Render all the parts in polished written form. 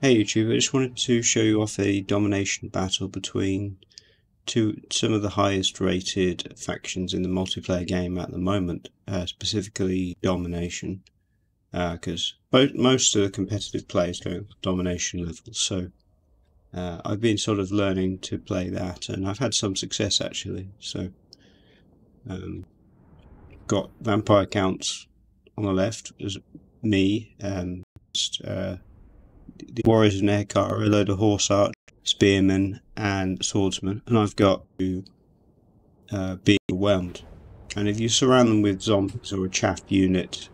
Hey YouTube, I just wanted to show you off a domination battle between some of the highest rated factions in the multiplayer game at the moment, specifically Domination, because most of the competitive players go for Domination levels, so I've been sort of learning to play that, and I've had some success actually. So got vampire counts on the left as me, the warriors in Cat-ee-jiK are a load of horse arch, spearmen and swordsmen, and I've got to be overwhelmed. And if you surround them with zombies or a chaff unit,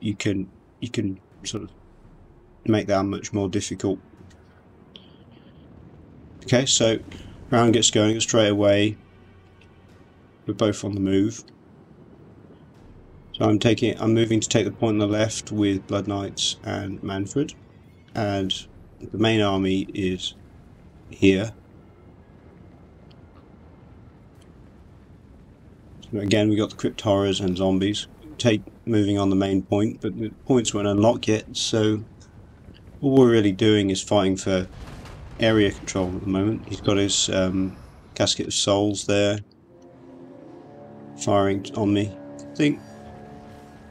you can sort of make that much more difficult. Okay, so round gets going straight away. We're both on the move. So I'm moving to take the point on the left with Blood Knights and Manfred, and the main army is here. So again, we got the crypt horrors and zombies. Moving on the main point, but the points weren't unlocked yet, so all we're really doing is fighting for area control at the moment. He's got his casket of souls there, firing on me. I think.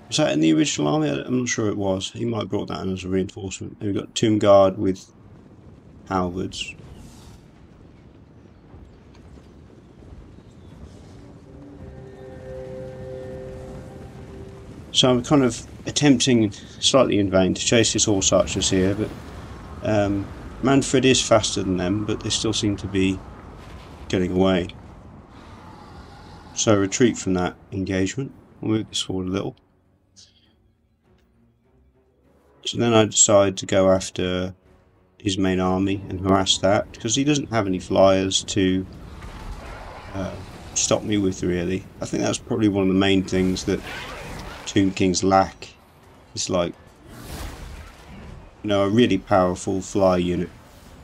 Was that in the original army? I'm not sure it was. He might have brought that in as a reinforcement. And we've got Tomb Guard with halberds. So I'm kind of attempting, slightly in vain, to chase his horse archers here, but Manfred is faster than them, but they still seem to be getting away. So retreat from that engagement. I'll move this forward a little. So then I decide to go after his main army and harass that, because he doesn't have any flyers to stop me with, really. I think that's probably one of the main things that Tomb Kings lack. It's like, you know, a really powerful fly unit.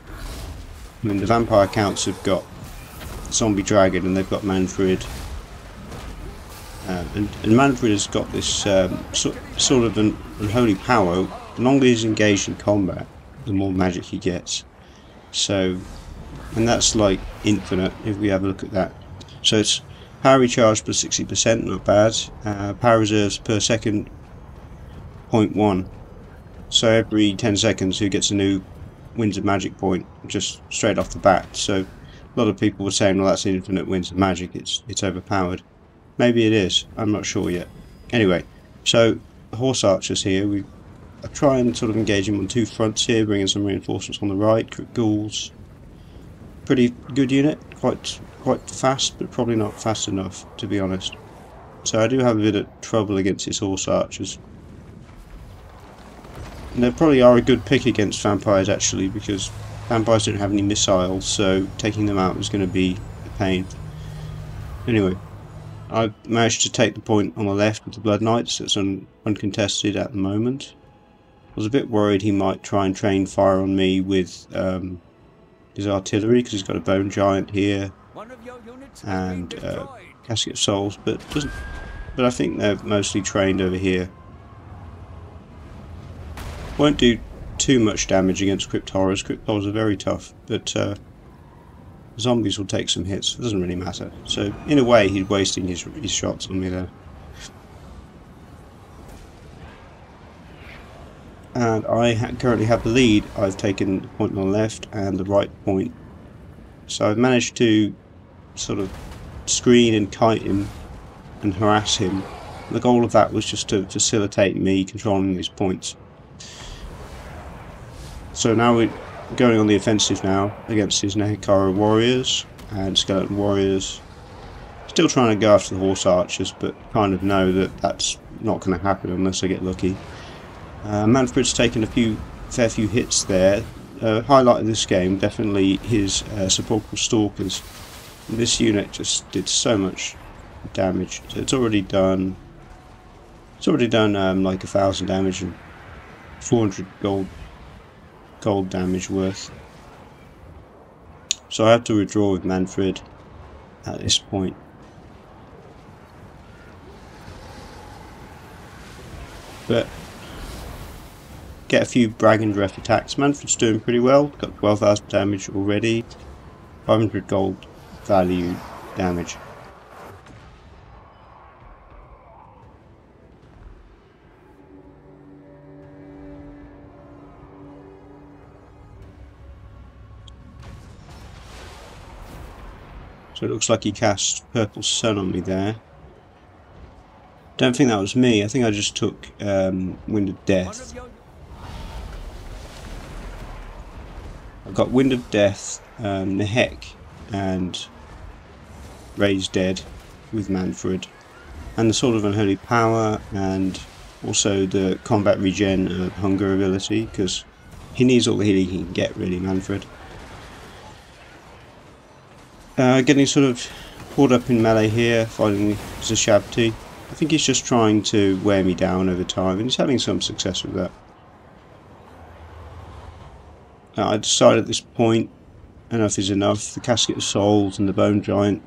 I mean, the vampire counts have got Zombie Dragon and they've got Manfred. And Manfred has got this sort of an unholy power. The longer he's engaged in combat, the more magic he gets. So, and that's like infinite if we have a look at that. So it's power recharge plus 60%, not bad. Power reserves per second, 0.1. So every 10 seconds he gets a new Winds of Magic point, just straight off the bat. So a lot of people were saying, well, that's infinite Winds of Magic, it's overpowered. Maybe it is, I'm not sure yet. Anyway, so the horse archers here, I try and sort of engage him on two fronts here, bringing some reinforcements on the right. Crypt ghouls, pretty good unit, quite fast, but probably not fast enough, to be honest. So I do have a bit of trouble against his horse archers. And they probably are a good pick against vampires actually, because vampires don't have any missiles, so taking them out is going to be a pain. Anyway, I managed to take the point on the left with the Blood Knights. It's uncontested at the moment. I was a bit worried he might try and train fire on me with his artillery, because he's got a Bone Giant here and Casket of Souls, but doesn't. But I think they're mostly trained over here. Won't do too much damage against Crypt Horrors. Crypt Horrors are very tough, but zombies will take some hits. It doesn't really matter. So in a way, he's wasting his shots on me there. And I currently have the lead. I've taken the point on the left and the right point. So I've managed to sort of screen and kite him and harass him. The goal of that was just to facilitate me controlling these points. So now we're going on the offensive now against his Cat-ee-jiK warriors and skeleton warriors. Still trying to go after the horse archers, but kind of know that that's not going to happen unless I get lucky. Manfred's taken a fair few hits there. Highlight of this game, definitely his sepulchral stalkers. This unit just did so much damage. So it's already done like 1,000 damage and 400 gold damage worth. So I have to withdraw with Manfred at this point. But get a few brag and ref attacks. Manfred's doing pretty well, got 12,000 damage already, 500 gold value damage. So it looks like he cast Purple Sun on me there. Don't think that was me, I think I just took Wind of Death. I've got Wind of Death, Nehek and Raise Dead with Manfred, and the Sword of Unholy Power, and also the Combat Regen Hunger ability, because he needs all the healing he can get really, Manfred. Getting sort of caught up in melee here, fighting Zashabti. I think he's just trying to wear me down over time, and he's having some success with that. I decided at this point, enough is enough. The Casket of Souls and the Bone Giant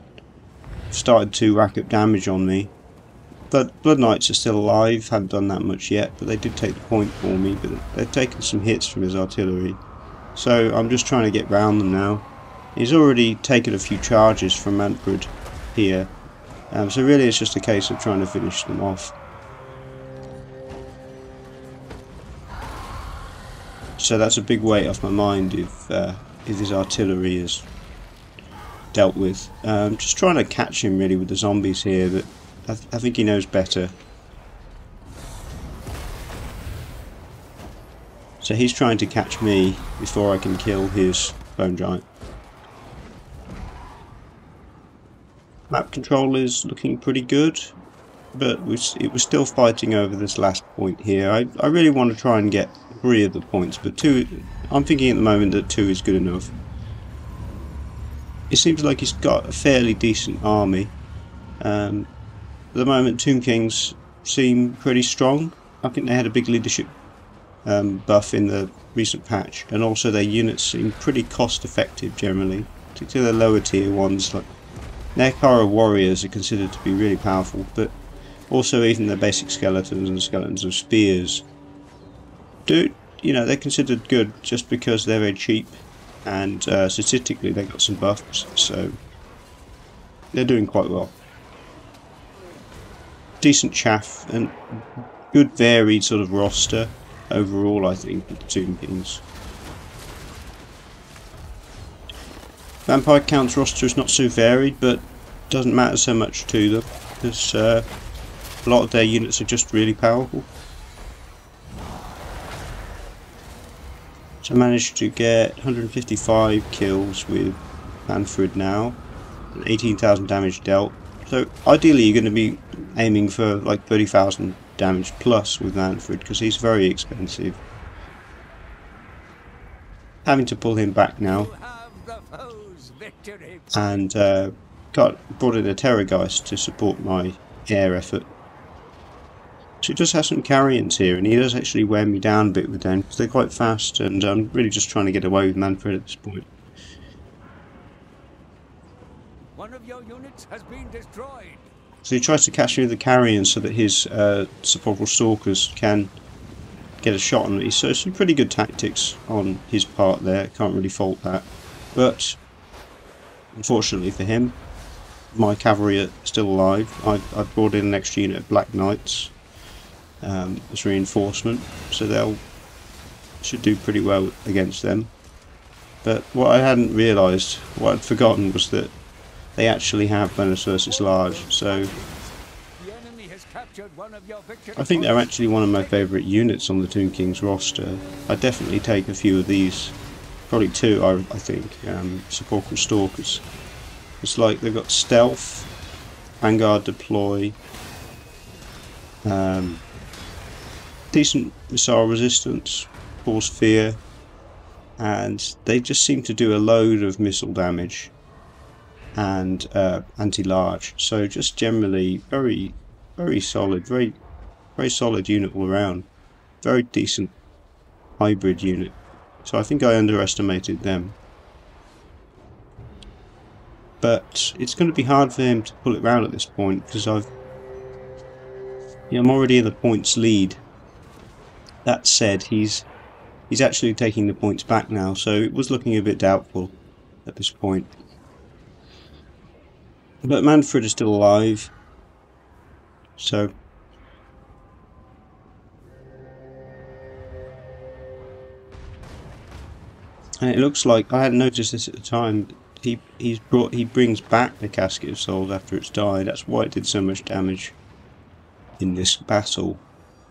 started to rack up damage on me. But Blood Knights are still alive, haven't done that much yet, but they did take the point for me, but they've taken some hits from his artillery. So I'm just trying to get round them now. He's already taken a few charges from Manfred here, so really it's just a case of trying to finish them off. So that's a big weight off my mind if his artillery is dealt with. Just trying to catch him really with the zombies here, but I think he knows better. So he's trying to catch me before I can kill his Bone Giant. Map control is looking pretty good, but it was still fighting over this last point here. I really want to try and get 3 of the points, but 2, I'm thinking at the moment that 2 is good enough. It seems like he's got a fairly decent army. At the moment Tomb Kings seem pretty strong. I think they had a big leadership buff in the recent patch, and also their units seem pretty cost effective generally, particularly the lower tier ones. Like Nekara warriors are considered to be really powerful, but also even the basic skeletons and skeletons of spears, they're considered good just because they're very cheap, and statistically they got some buffs, so they're doing quite well. Decent chaff and good varied sort of roster overall, I think, with the Tomb Kings. Vampire Count's roster is not so varied, but doesn't matter so much to them, because a lot of their units are just really powerful. So I managed to get 155 kills with Manfred now, and 18,000 damage dealt. So ideally you're going to be aiming for like 30,000 damage plus with Manfred, because he's very expensive. Having to pull him back now, and brought in a Terrorgeist to support my air effort. So he does have some carrions here, and he does actually wear me down a bit with them, because they're quite fast, and I'm really just trying to get away with Manfred at this point. One of your units has been destroyed. So he tries to catch me with the carrions so that his sepulchral stalkers can get a shot on me. So some pretty good tactics on his part there, can't really fault that. But unfortunately for him, my cavalry are still alive. I've brought in an extra unit of Black Knights as reinforcement, so should do pretty well against them. But what I hadn't realised, what I'd forgotten, was that they actually have bonus versus large, so I think they're actually one of my favourite units on the Tomb Kings roster. I'd definitely take a few of these, probably 2 I think, sepulchral stalkers. It's like they've got stealth, vanguard deploy, decent missile resistance, cause fear, and they just seem to do a load of missile damage and anti-large, so just generally very solid, very solid unit all around, very decent hybrid unit. So I think I underestimated them, but it's going to be hard for him to pull it round at this point, because I'm already in the points lead, That said, he's actually taking the points back now, so it was looking a bit doubtful at this point. But Manfred is still alive, so and it looks like, I hadn't noticed this at the time, he brings back the Casket of Souls after it's died. That's why it did so much damage in this battle.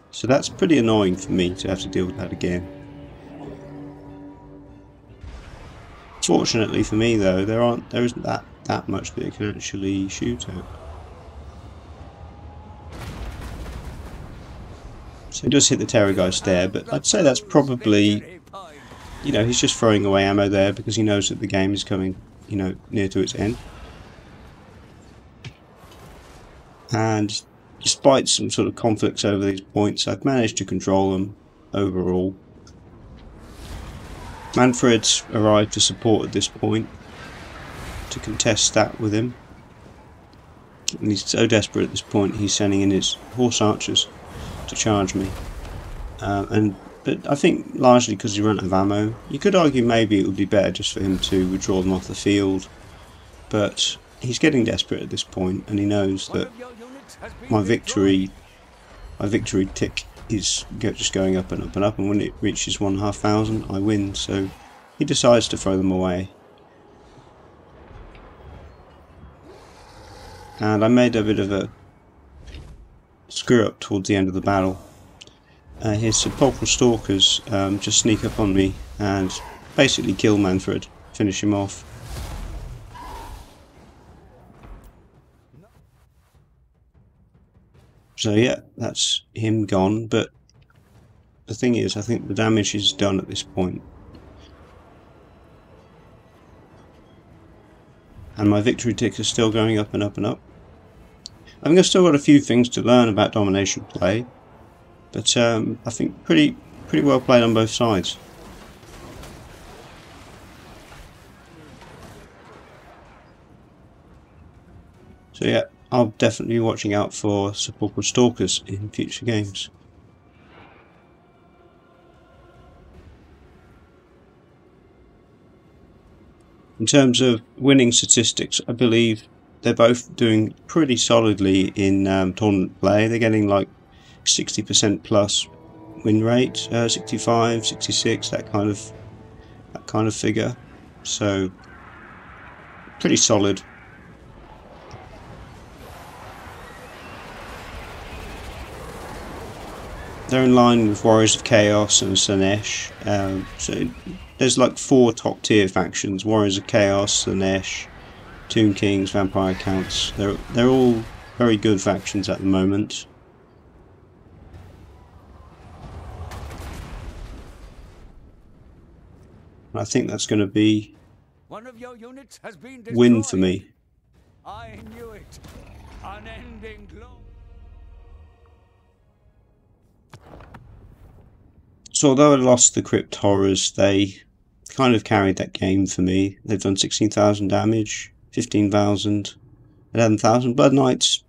So that's pretty annoying for me to have to deal with that again. Fortunately for me though, there isn't that much that it can actually shoot at. So he does hit the Terrorgeist there, but I'd say that's probably, you know, he's just throwing away ammo there because he knows that the game is coming, you know, near to its end. And despite some sort of conflicts over these points, I've managed to control them overall. Manfred's arrived to support at this point to contest that with him, and he's so desperate at this point he's sending in his horse archers to charge me, but I think largely because he ran out of ammo. You could argue maybe it would be better just for him to withdraw them off the field, but he's getting desperate at this point and he knows that my victory tick is just going up and up and up, and when it reaches 1,500 I win, so he decides to throw them away. And I made a bit of a screw up towards the end of the battle. His sepulchral stalkers just sneak up on me and basically kill Manfred, finish him off. So yeah, that's him gone, but the thing is, I think the damage is done at this point. And my victory tick is still going up and up and up. I think I've still got a few things to learn about domination play, but I think pretty well played on both sides. So yeah, I'll definitely be watching out for sepulchral stalkers in future games. In terms of winning statistics, I believe they're both doing pretty solidly in tournament play. They're getting like 60% plus win rate, 65, 66, that kind of figure. So pretty solid. They're in line with Warriors of Chaos and Slanesh. So there's like 4 top tier factions: Warriors of Chaos, Slanesh, Tomb Kings, Vampire Counts. They're all very good factions at the moment. And I think that's going to be One of your units has been win for me. I knew it. Unending glory. So although I lost the Crypt Horrors, they kind of carried that game for me. They've done 16,000 damage, 15,000, 11,000. Blood Knights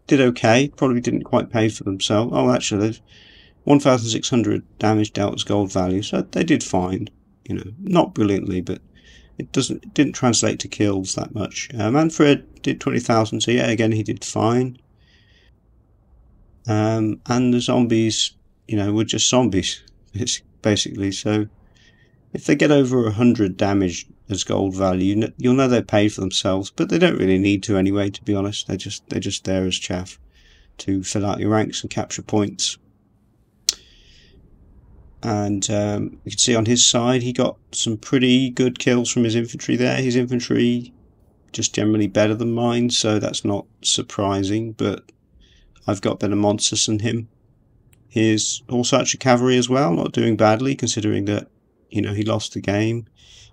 did okay, probably didn't quite pay for themselves. Oh, actually, they've 1,600 damage dealt as gold value, so they did fine. You know, not brilliantly, but it didn't translate to kills that much. Manfred did 20,000, so yeah, again he did fine. And the zombies, you know, were just zombies. It's basically, so if they get over 100 damage as gold value, you'll know they paid for themselves, but they don't really need to anyway, to be honest. They're just there as chaff to fill out your ranks and capture points. And you can see on his side he got some pretty good kills from his infantry there. His infantry just generally better than mine, so that's not surprising, but I've got better monsters than him. His Horse Archer Cavalry as well, not doing badly considering that, you know, he lost the game.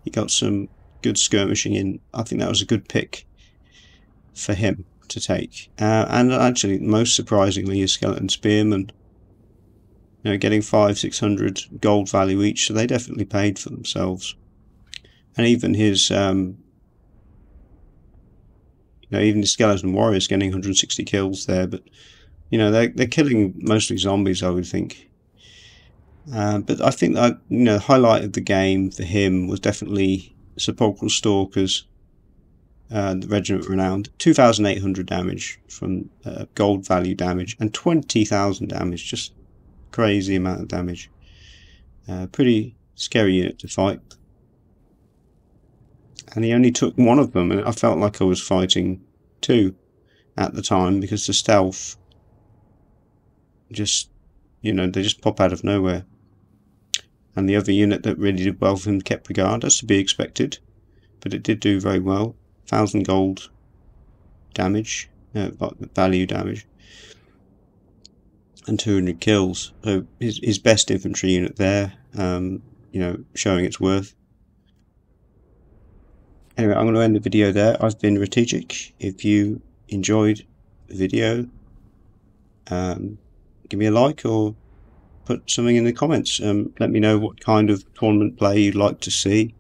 He got some good skirmishing in. I think that was a good pick for him to take. And actually, most surprisingly, his Skeleton Spearmen, you know, getting 500-600 gold value each, so they definitely paid for themselves. And even his, you know, even his Skeleton Warriors getting 160 kills there, but you know, they're killing mostly zombies, I would think. But I think that, you know, the highlight of the game for him was definitely Sepulchral Stalkers, the Regiment Renowned. 2,800 damage from gold value damage, and 20,000 damage. Just crazy amount of damage. Pretty scary unit to fight. And he only took one of them, and I felt like I was fighting two at the time, because the stealth just, you know, they just pop out of nowhere. And the other unit that really did well for him kept Regard, as to be expected, but it did do very well. 1,000 gold damage, value damage, and 200 kills. So his best infantry unit there, you know, showing its worth. Anyway, I'm going to end the video there. I've been Cat-ee-jiK. If you enjoyed the video, give me a like or put something in the comments. Let me know what kind of tournament play you'd like to see.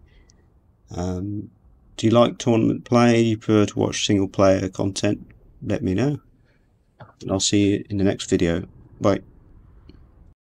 Do you like tournament play? Do you prefer to watch single player content? Let me know. And I'll see you in the next video. Bye.